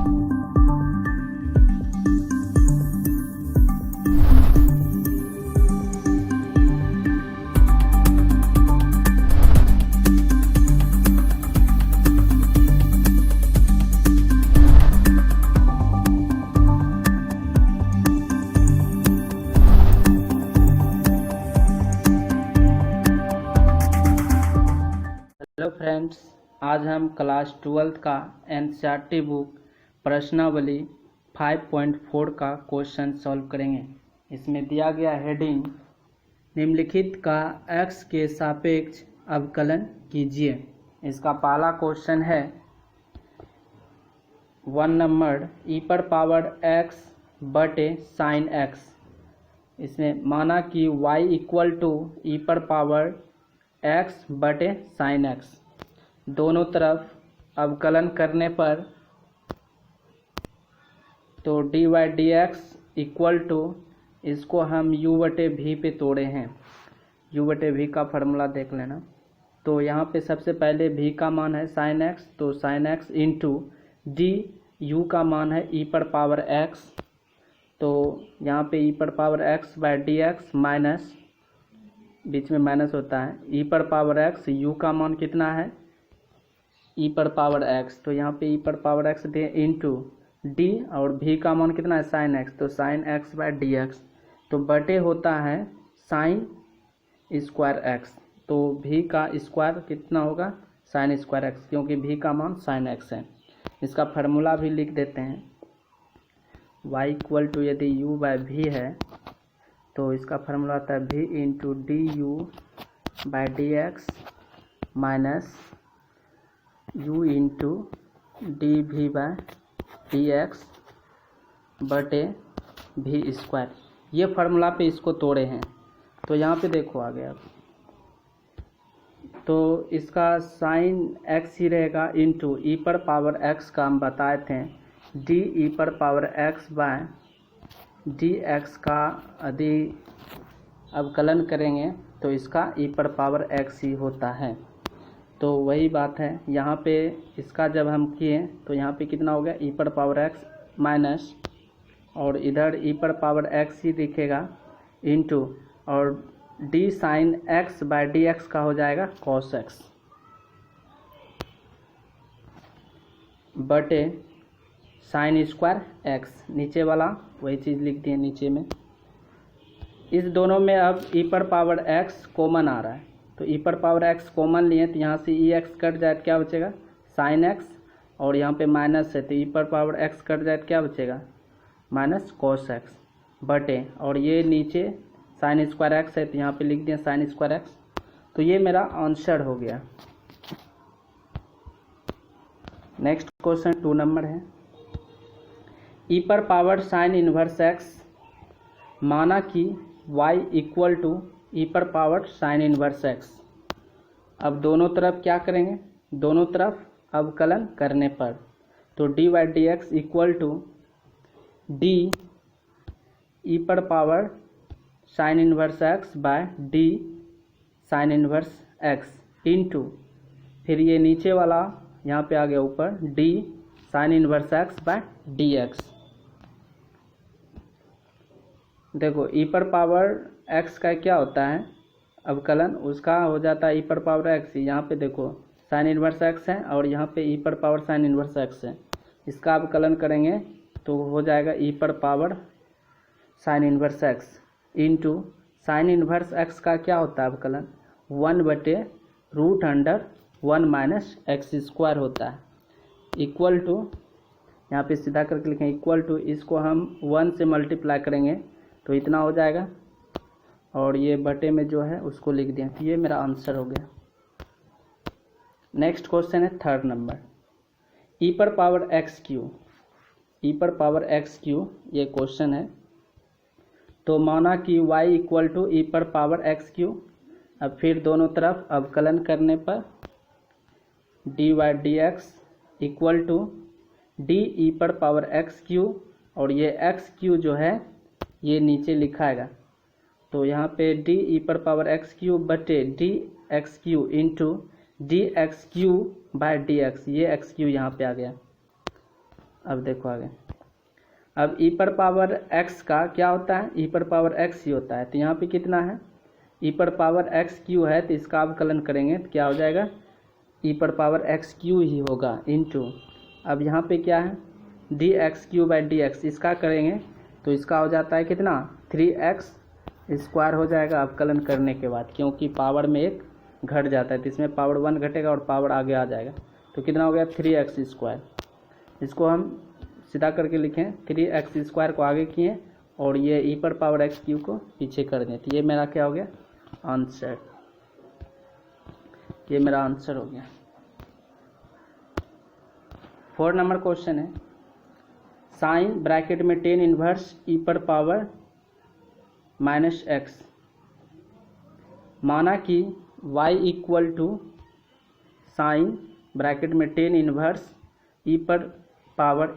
Hello friends, आज हम class 12 का एनसीईआरटी बुक प्रश्नावली 5.4 का क्वेश्चन सॉल्व करेंगे। इसमें दिया गया हेडिंग निम्नलिखित का x के सापेक्ष अवकलन कीजिए। इसका पहला क्वेश्चन है 1 नंबर e पर पावर x बटे साइन x। इसमें माना कि y इक्वल टू e पर पावर x बटे साइन x, दोनों तरफ अवकलन करने पर तो dy dx इक्वल टू, इसको हम u बटे v पे तोड़े हैं। u बटे v का फार्मूला देख लेना। तो यहाँ पे सबसे पहले v का मान है साइन x, तो sine x into d u का मान है e पर पावर x, तो यहाँ पे e पर power x by d x minus, बीच में माइनस होता है, e पर पावर x, u का मान कितना है e पर पावर x, तो यहाँ पे e पर पावर x दे इंटू डी, और v का मान कितना है साइन x, तो sine x by d x, तो बटे होता है साइन स्क्वायर x, तो v का स्क्वायर कितना होगा साइन स्क्वायर x, क्योंकि v का मान साइन x है। इसका फार्मूला भी लिख देते हैं। y इक्वल टू यदि u बाय v है तो इसका फार्मूला आता है v into d u by d x minus u into d v by d x बटे v स्क्वायर। ये फार्मूला पे इसको तोड़े हैं, तो यहाँ पे देखो आ गया। तो इसका साइन x ही रहेगा इंटू e पर पावर x का हम बताए थे डी ई पर power x by d x का यदि अवकलन करेंगे तो इसका e पर पावर x ही होता है। तो वही बात है यहाँ पे, इसका जब हम किए तो यहाँ पे कितना हो गया e पर पावर x माइनस, और इधर e पर पावर x ही दिखेगा इंटू, और d sine x by d x का हो जाएगा cos x बटे साइन स्क्वायर x, नीचे वाला वही चीज़ लिख दिए नीचे में। इस दोनों में अब e पर पावर x कॉमन आ रहा है, तो e पर पावर x कॉमन लिए तो यहाँ से x कट जाए तो क्या बचेगा साइन x, और यहाँ पे माइनस है तो e पर पावर x कट जाए तो क्या बचेगा माइनस cos x बटे, और ये नीचे साइन स्क्वायर x है तो यहाँ पे लिख दिया साइन स्क्वायर x। तो ये मेरा आंसर हो गया। नेक्स्ट क्वेश्चन 2 नंबर है e पर पावर साइन इन्वर्स x, माना कि y इक्वल टू e पर पावर साइन इन्वर्स x। अब दोनों तरफ क्या करेंगे, दोनों तरफ अवकलन करने पर तो d y d x equal to d e पर power sine inverse x by d sine inverse x into, फिर ये नीचे वाला यहाँ पे आ गया ऊपर d sine inverse x by d x. देखो e पर पावर x का क्या होता है अवकलन, उसका हो जाता है e पर पावर x। यहाँ पे देखो साइन इन्वर्स x है और यहाँ पे e पर पावर साइन इन्वर्स x है, इसका अवकलन करेंगे तो हो जाएगा e पर power sine inverse x into sine inverse x का क्या होता है अवकलन 1 बटे root under 1 minus x square होता है, इक्वल टू, यहाँ पे सीधा करके लिखें इक्वल टू, इसको हम 1 से मल्टीप्लाई करेंगे तो इतना हो जाएगा, और ये बटे में जो है उसको लिख दिया। ये मेरा आंसर हो गया। नेक्स्ट क्वेश्चन है 3rd नंबर e पर पावर एक्स क्यू, e पर पावर एक्स क्यू ये क्वेश्चन है। तो माना कि y इक्वल टू e पर पावर एक्स क्यू, अब फिर दोनों तरफ अवकलन करने पर d y d x equal to d e पर पावर एक्स क्यू, और ये एक्स क्यू जो है ये नीचे लिखाएगा, तो यहाँ पे डी ई पर पावर एक्स क्यू बटे d x q into d x q by d x, ये एक्स क्यू यहाँ पे आ गया। अब देखो आगे, अब ई पर पावर एक्स का क्या होता है, ई पर पावर एक्स ही होता है। तो यहाँ पे कितना है, ई पर पावर एक्स क्यू है, तो इसका अवकलन करेंगे तो क्या हो जाएगा, ई पर पावर एक्स क्यू ही होगा इनटू, अब यहाँ पे क्या है D x Q by d x, इसका करेंगे तो इसका हो जाता है कितना 3x स्क्वायर हो जाएगा अवकलन करने के बाद, क्योंकि पावर में एक घट जाता है तो इसमें पावर 1 घटेगा और पावर आगे आ जाएगा। तो कितना हो गया 3x स्क्वायर। इसको हम सीधा करके लिखें, 3x स्क्वायर को आगे किए और ये ई पर पावर एक्स क्यू को पीछे कर दें। तो ये मेरा क्या हो गया आंसर, ये मेरा आंसर हो गया। 4 नंबर क्वेश्चन है, साइन ब्रैकेट में टेन इनवर्स ई पर पावर माइनस एक्स, माना कि y equal to sine bracket में टेन इनवर्स ई पर पावर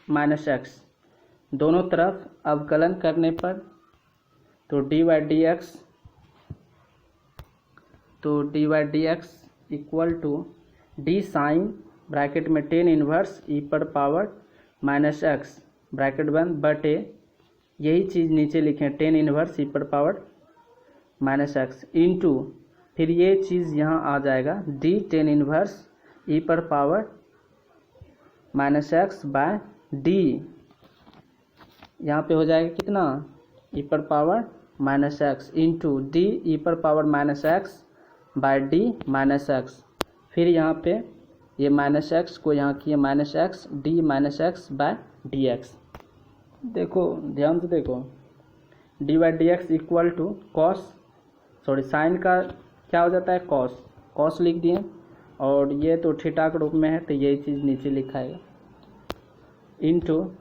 माइनस एक्स, दोनों तरफ अवकलन करने पर तो d y d x equal to d sine bracket में टेन इनवर्स ई पर पावर माइनस एक्स ब्रैकेट बंद बटे, यही चीज़ नीचे लिखें टेन इनवर्स ई पर पावर माइनस एक्स इंटू, फिर ये चीज़ यहाँ आ जाएगा डी टेन इनवर्स ई पर power minus x by d, यहाँ पे हो जाएगा कितना ई पर power minus x into d e पर power minus x by d minus x, फिर यहाँ पे ये माइनस एक्स को यहाँ किए minus x d minus x by d x. देखो ध्यान से देखो, d by d x equal to cos, sorry sine का क्या हो जाता है कॉस, कॉस लिख दिए और ये तो थीटा के रूप में है तो यही चीज़ नीचे लिखाएगा इनटू,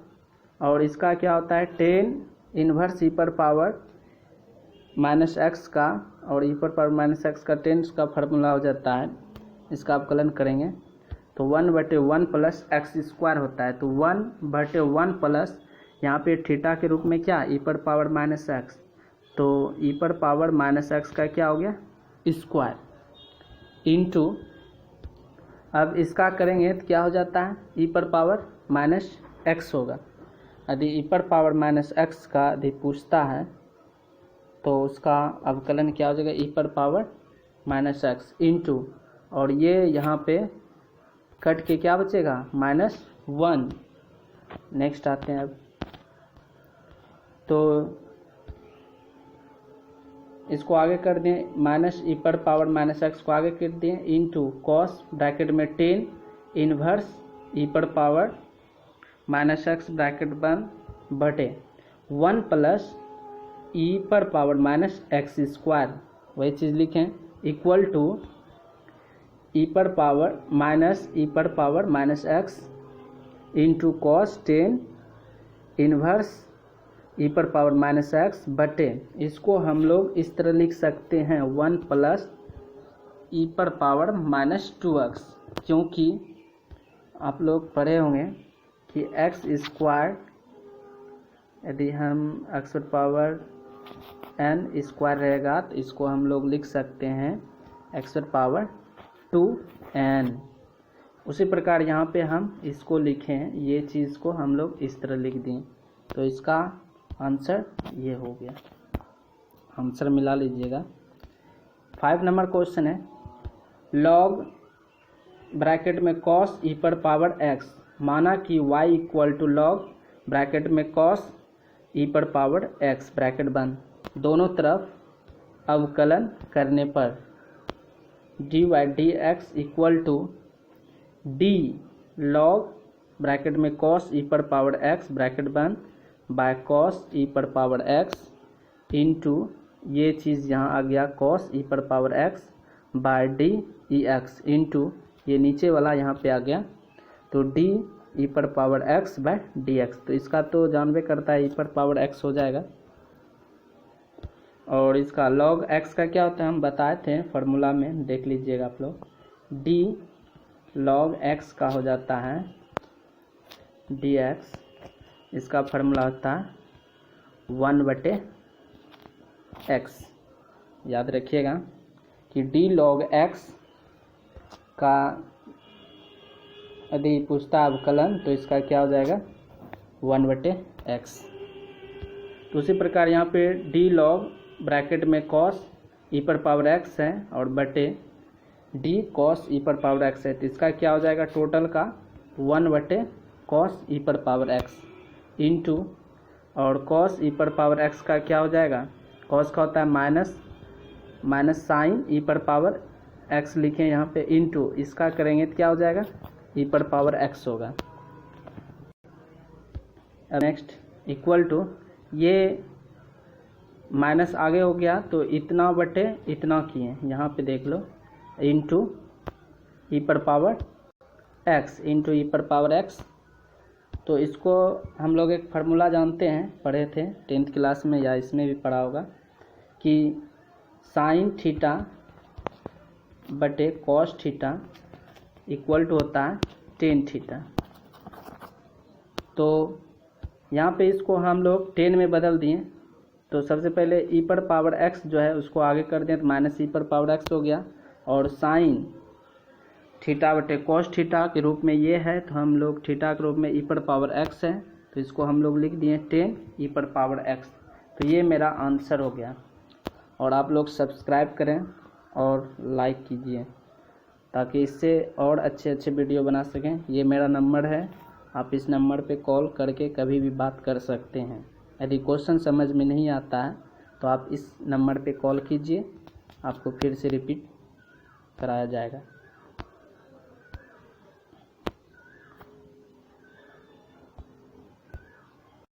और इसका क्या होता है टेन इनवर्स ई पर पावर माइनस एक्स का, और ई पर पावर माइनस एक्स का टेन का फार्मूला हो जाता है, इसका अवकलन करेंगे तो 1/1 प्लस एक्स स्क्वायर होता है। तो 1/1 प्लस यहाँ पे थीटा के रूप में क्या ई पर पावर माइनस एक्स, तो ई पर पावर माइनस एक्स का क्या हो गया स्क्वायर इनटू, अब इसका करेंगे तो क्या हो जाता है ई पर पावर माइनस एक्स होगा। यदि ई पर पावर माइनस एक्स का यदि पूछता है तो उसका अवकलन क्या हो जाएगा ई पर पावर माइनस एक्स इंटू, और ये यहाँ पे कट के क्या बचेगा -1। नेक्स्ट आते हैं अब, तो इसको आगे कर दें माइनस ई पर पावर माइनस एक्स को आगे कर दें इंटू कॉस ब्रैकेट में टेन इनवर्स ई पर पावर माइनस एक्स ब्रैकेट बंद बटे 1 प्लस ई पर पावर माइनस एक्स स्क्वायर, वही चीज़ लिखें इक्वल टू ई पर power minus x into cos tan inverse e पर पावर माइनस एक्स बटे, इसको हम लोग इस तरह लिख सकते हैं 1 प्लस ई पर पावर -2x, क्योंकि आप लोग पढ़े होंगे कि एक्स स्क्वायर यदि हम एक्स पर पावर n स्क्वायर रहेगा तो इसको हम लोग लिख सकते हैं एक्स पर पावर 2n। उसी प्रकार यहाँ पे हम इसको लिखें, ये चीज़ को हम लोग इस तरह लिख दें, तो इसका आंसर ये हो गया। आंसर मिला लीजिएगा। 5 नंबर क्वेश्चन है, लॉग ब्रैकेट में कॉस ई पर पावर एक्स, माना कि y equal to log bracket में कॉस ई पर पावर एक्स ब्रैकेट बंद, दोनों तरफ अवकलन करने पर d y d x equal to d log bracket में कॉस ई पर पावर एक्स ब्रैकेट बंद बाय कॉस ई पर पावर एक्स इंटू, ये चीज़ यहाँ आ गया कॉस ई पर power x by d e x into, ये नीचे वाला यहाँ पे आ गया तो डी ई पर power x by d x, तो इसका तो जानबे करता है ई पर पावर एक्स हो जाएगा। और इसका log x का क्या होता है हम बताए थे फार्मूला में, देख लीजिएगा आप लोग, d log x का हो जाता है dx, इसका फार्मूला होता है 1/x। याद रखिएगा कि d log x का यदि पूछता है अवकलन तो इसका क्या हो जाएगा 1/x। तो उसी प्रकार यहाँ पे डी लॉग ब्रैकेट में cos e⁻x है और बटे डी cos e⁻x है, तो इसका क्या हो जाएगा टोटल का 1/cos e⁻x इंटू, और cos e⁻x का क्या हो जाएगा, cos का होता है माइनस साइन e⁻x लिखें यहाँ पे इंटू, इसका करेंगे तो क्या हो जाएगा e⁻x होगा। नेक्स्ट इक्वल टू, ये माइनस आगे हो गया तो इतना बटे इतना किए यहाँ पे देख लो इंटू e⁻x इंटू e⁻x। तो इसको हम लोग एक फार्मूला जानते हैं, पढ़े थे 10th क्लास में या इसमें भी पढ़ा होगा कि साइन थीटा बटे कॉस थीटा इक्वल टू होता है टेन थीटा। तो यहाँ पे इसको हम लोग 10 में बदल दिए, तो सबसे पहले e⁻x जो है उसको आगे कर दें तो माइनस e⁻x हो गया, और साइन थीटा बटे कॉस थीटा के रूप में ये है, तो हम लोग थीटा के रूप में e⁻x है तो इसको हम लोग लिख दिए 10 e⁻x। तो ये मेरा आंसर हो गया। और आप लोग सब्सक्राइब करें और लाइक कीजिए ताकि इससे और अच्छे वीडियो बना सकें। ये मेरा नंबर है, आप इस नंबर पे कॉल करके कभी भी बात कर सकते हैं। यदि क्वेश्चन समझ में नहीं आता है तो आप इस नंबर पे कॉल कीजिए, आपको फिर से रिपीट कराया जाएगा।